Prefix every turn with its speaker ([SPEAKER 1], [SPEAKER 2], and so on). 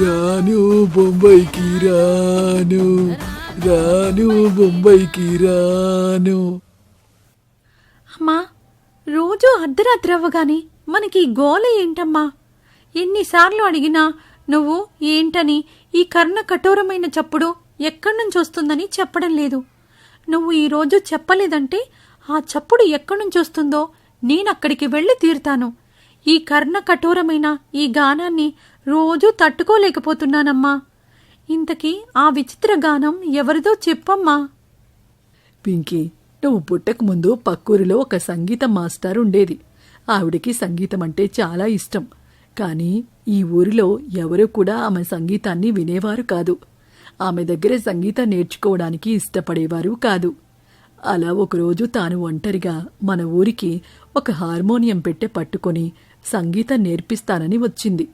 [SPEAKER 1] రాను బొంబాయికి రాను, రాను బొంబాయికి రాను.
[SPEAKER 2] అమ్మా, రోజూ అర్ధరాత్రి అవ్వగానే మనకి గోల ఏంటమ్మా? ఎన్నిసార్లు అడిగినా నువ్వు ఏంటని ఈ కర్ణ కఠోరమైన చప్పుడు ఎక్కడి నుంచి వస్తుందని చెప్పడం లేదు. నువ్వు ఈరోజు చెప్పలేదంటే ఆ చప్పుడు ఎక్కడి నుంచి వస్తుందో నేనక్కడికి వెళ్ళి తీరుతాను. ఈ కర్ణ కఠోరమైన ఈ గానాన్ని రోజూ తట్టుకోలేకపోతున్నానమ్మా. ఇంతకీ ఆ విచిత్ర గానం ఎవరిదో చెప్పమ్మా.
[SPEAKER 3] పింకీ, నువ్వు పుట్టక ముందు పక్కూరిలో ఒక సంగీత మాస్టర్ ఉండేది. ఆవిడికి సంగీతం అంటే చాలా ఇష్టం. కానీ ఈ ఊరిలో ఎవరూ కూడా ఆమె సంగీతాన్ని వినేవారు కాదు. ఆమె దగ్గర సంగీతం నేర్చుకోవడానికి ఇష్టపడేవారు కాదు. అలా ఒకరోజు తాను ఒంటరిగా మన ఊరికి ఒక హార్మోనియం పెట్టె పట్టుకొని సంగీతం నేర్పిస్తానని వచ్చింది.